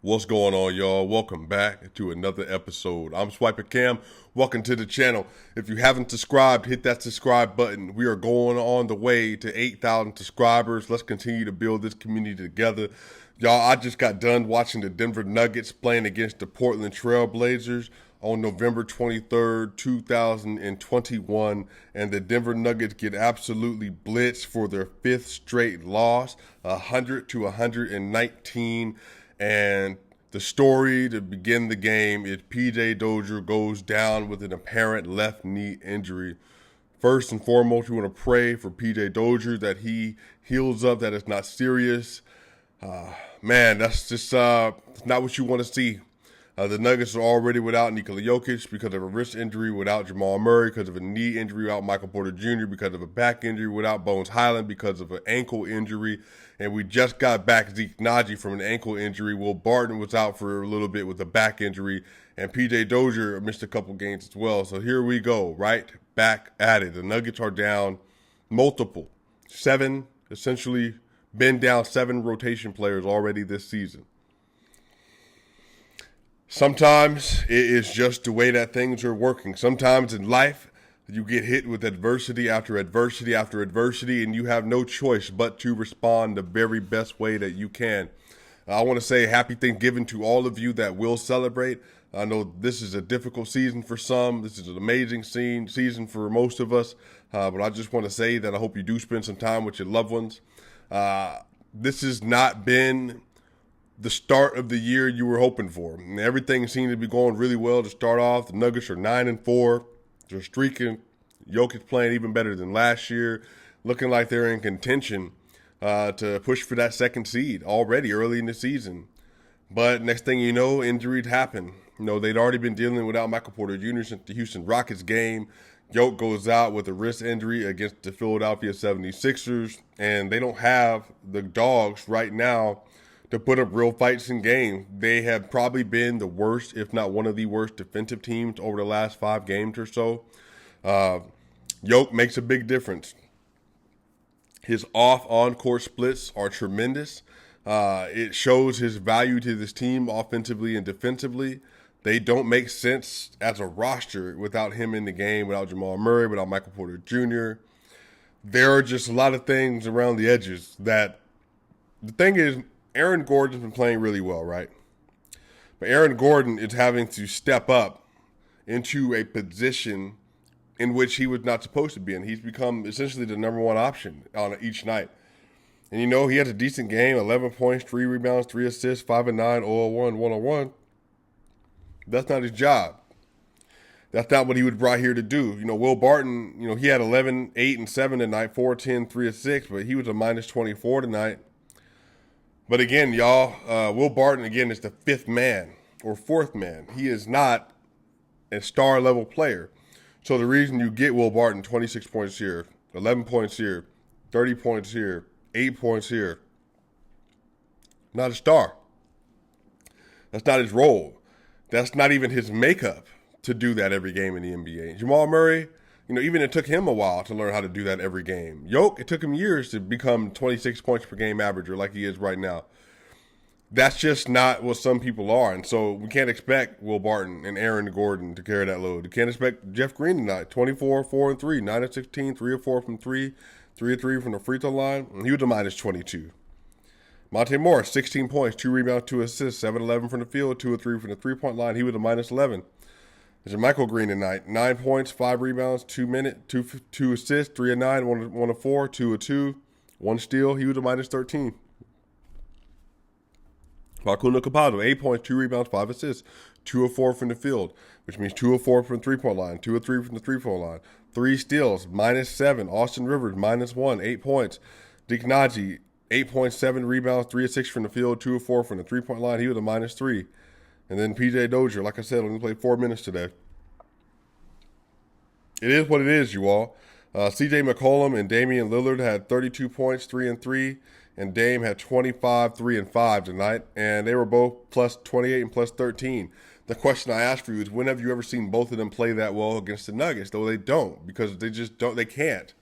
What's going on, y'all? Welcome back to another episode. I'm SwipaCam. Welcome to the channel. If you haven't subscribed, hit that subscribe button. We are going on the way to 8,000 subscribers. Let's continue to build this community together. Y'all, I just got done watching the Denver Nuggets playing against the Portland Trail Blazers on November 23rd, 2021, and the Denver Nuggets get absolutely blitzed for their fifth straight loss, 100-119. And the story to begin the game is PJ Dozier goes down with an apparent left knee injury. First and foremost, we want to pray for PJ Dozier that he heals up, that it's not serious. Man, that's just not what you want to see. The Nuggets are already without Nikola Jokic because of a wrist injury, without Jamal Murray because of a knee injury, without Michael Porter Jr. because of a back injury, without Bones Highland because of an ankle injury. And we just got back Zeke Naji from an ankle injury. Will Barton was out for a little bit with a back injury. And PJ Dozier missed a couple games as well. So here we go, right back at it. The Nuggets are down multiple. Essentially been down 7 rotation players already this season. Sometimes it is just the way that things are working. Sometimes in life, you get hit with adversity after adversity after adversity, and you have no choice but to respond the very best way that you can. I want to say happy Thanksgiving to all of you that will celebrate. I know this is a difficult season for some. This is an amazing season for most of us. But I just want to say that I hope you do spend some time with your loved ones. This has not been the start of the year you were hoping for. And everything seemed to be going really well to start off. The Nuggets are 9-4. They're streaking. Jokic playing even better than last year. Looking like they're in contention to push for that second seed already early in the season. But next thing you know, injuries happen. You know, they'd already been dealing without Michael Porter Jr. since the Houston Rockets game. Jokic goes out with a wrist injury against the Philadelphia 76ers. And they don't have the dogs right now to put up real fights in games. They have probably been the worst, if not one of the worst defensive teams over the last 5 games or so. Jokic makes a big difference. His on-court splits are tremendous. It shows his value to this team offensively and defensively. They don't make sense as a roster without him in the game, without Jamal Murray, without Michael Porter Jr. There are just a lot of things around the edges that the thing is, Aaron Gordon's been playing really well, right? But Aaron Gordon is having to step up into a position in which he was not supposed to be in. He's become essentially the number one option on each night. And you know, he had a decent game, 11 points, 3 rebounds, 3 assists, 5 and 9, 0-1, 1-on-1. That's not his job. That's not what he was brought here to do. You know, Will Barton, you know, he had 11, 8, and 7 tonight, 4, 10, 3, and 6, but he was a minus 24 tonight. But again, y'all, Will Barton, again, is the 5th man or 4th man. He is not a star-level player. So the reason you get Will Barton, 26 points here, 11 points here, 30 points here, 8 points here, not a star. That's not his role. That's not even his makeup to do that every game in the NBA. Jamal Murray, you know, even it took him a while to learn how to do that every game. Jokic, it took him years to become 26 points per game averager like he is right now. That's just not what some people are. And so we can't expect Will Barton and Aaron Gordon to carry that load. We can't expect Jeff Green tonight. 24, 4, and 3, 9 of 16, 3 of 4 from 3, 3 of 3 from the free throw line. And he was a minus 22. Monte Morris, 16 points, 2 rebounds, 2 assists, 7-11 from the field, 2 of 3 from the three-point line. He was a minus 11. There's a Michael Green tonight. 9 points, 5 rebounds, 2 assists, 3 of 9, 1 of 4, 2 of 2, 1 steal. He was a minus 13. Facundo Campazzo, 8 points, 2 rebounds, 5 assists, 2 of 4 from the field, which means 2 of 4 from the three-point line, 2 of 3 from the three-point line, 3 steals, minus 7. Austin Rivers, minus 1, 8 points. Zeke Naji, 8.7 rebounds, 3 of 6 from the field, 2 of 4 from the three-point line. He was a minus 3. And then PJ Dozier, like I said, only played 4 minutes today. It is what it is, you all. CJ McCollum and Damian Lillard had 32 points, 3 and 3, and Dame had 25, 3 and 5 tonight, and they were both plus 28 and plus 13. The question I ask for you is, when have you ever seen both of them play that well against the Nuggets? Though they don't, because they just don't. They can't.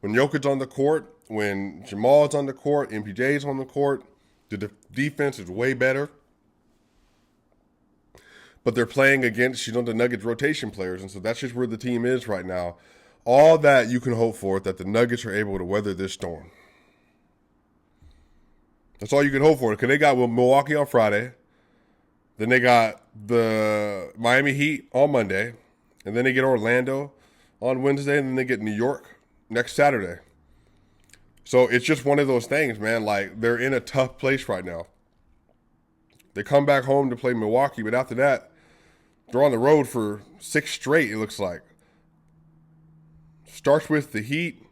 When Jokic's on the court, when Jamal's on the court, MPJ's on the court, the defense is way better. but they're playing against, the Nuggets rotation players. And so that's just where the team is right now. All that you can hope for, that the Nuggets are able to weather this storm. That's all you can hope for, because they got Milwaukee on Friday. Then they got the Miami Heat on Monday. And then they get Orlando on Wednesday. And then they get New York next Saturday. So it's just one of those things, man. Like, they're in a tough place right now. They come back home to play Milwaukee, but after that, they're on the road for 6 straight, it looks like. Starts with the Heat,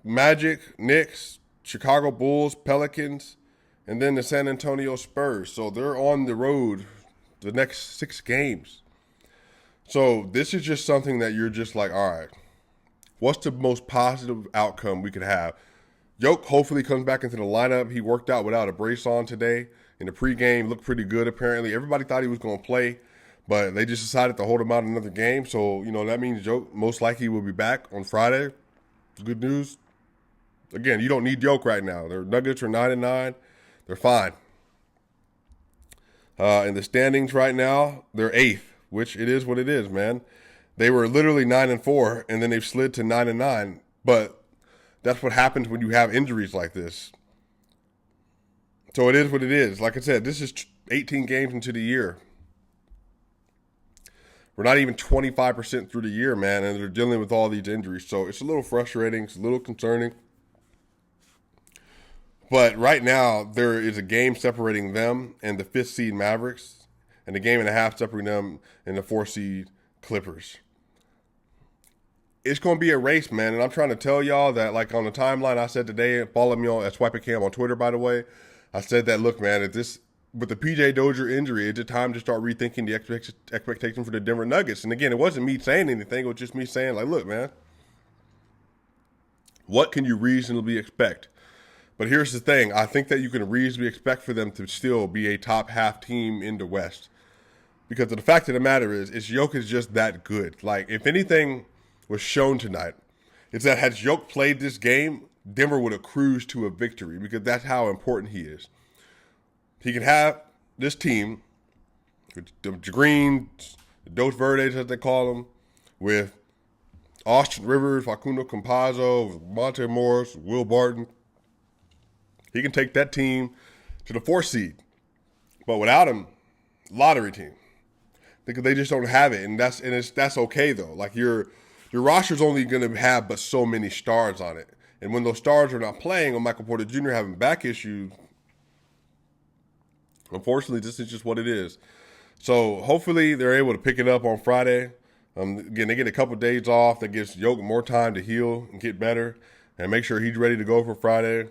Magic, Knicks, Chicago Bulls, Pelicans, and then the San Antonio Spurs. So they're on the road the next 6 games. So this is just something that you're just like, all right, what's the most positive outcome we could have? Yoke hopefully comes back into the lineup. He worked out without a brace on today. In the pregame, looked pretty good apparently. Everybody thought he was going to play, but they just decided to hold him out another game. So, that means Yoke most likely will be back on Friday. Good news. Again, you don't need Yoke right now. Their Nuggets are 9-9. They're fine. In the standings right now, they're 8th, which it is what it is, man. They were literally 9-4, and then they've slid to 9-9. But that's what happens when you have injuries like this. So it is what it is. Like I said, this is 18 games into the year. We're not even 25% through the year, man, and they're dealing with all these injuries. So it's a little frustrating. It's a little concerning. But right now, there is a game separating them and the 5th seed Mavericks, and a game and a half separating them and the 4th seed Clippers. It's going to be a race, man, and I'm trying to tell y'all that, like on the timeline I said today, follow me at SwipaCam on Twitter, by the way. I said that, look, man, with the PJ Dozier injury, it's time to start rethinking the expectation for the Denver Nuggets. And again, it wasn't me saying anything. It was just me saying, like, look, man, what can you reasonably expect? But here's the thing. I think that you can reasonably expect for them to still be a top half team in the West. Because the fact of the matter is Yoke is just that good. Like, if anything was shown tonight, it's that had Yoke played this game, Denver would have cruised to a victory, because that's how important he is. He can have this team, with the Greens, the Dos Verdes, as they call them, with Austin Rivers, Facundo Campazzo, Monte Morris, Will Barton. He can take that team to the 4th seed. But without him, lottery team. Because they just don't have it. And that's okay, though. Like, your roster's only going to have but so many stars on it. And when those stars are not playing, or Michael Porter Jr. having back issues, unfortunately, this is just what it is. So hopefully they're able to pick it up on Friday. Again, they get a couple days off. That gives Yoke more time to heal and get better and make sure he's ready to go for Friday.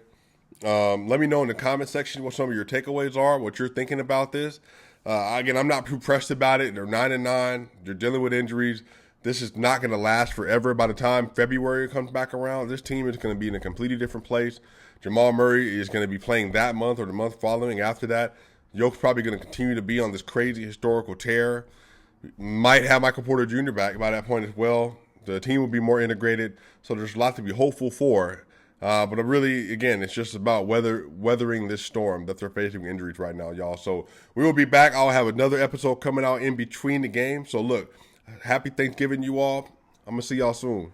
Let me know in the comment section what some of your takeaways are, what you're thinking about this. Again, I'm not too pressed about it. They're 9-9. They're dealing with injuries. This is not going to last forever. By the time February comes back around, this team is going to be in a completely different place. Jamal Murray is going to be playing that month or the month following after that. Yoke's probably going to continue to be on this crazy historical tear. Might have Michael Porter Jr. back by that point as well. The team will be more integrated, so there's a lot to be hopeful for. But really, again, it's just about weathering this storm that they're facing with injuries right now, y'all. So we will be back. I'll have another episode coming out in between the games. So look, happy Thanksgiving, you all. I'm going to see y'all soon.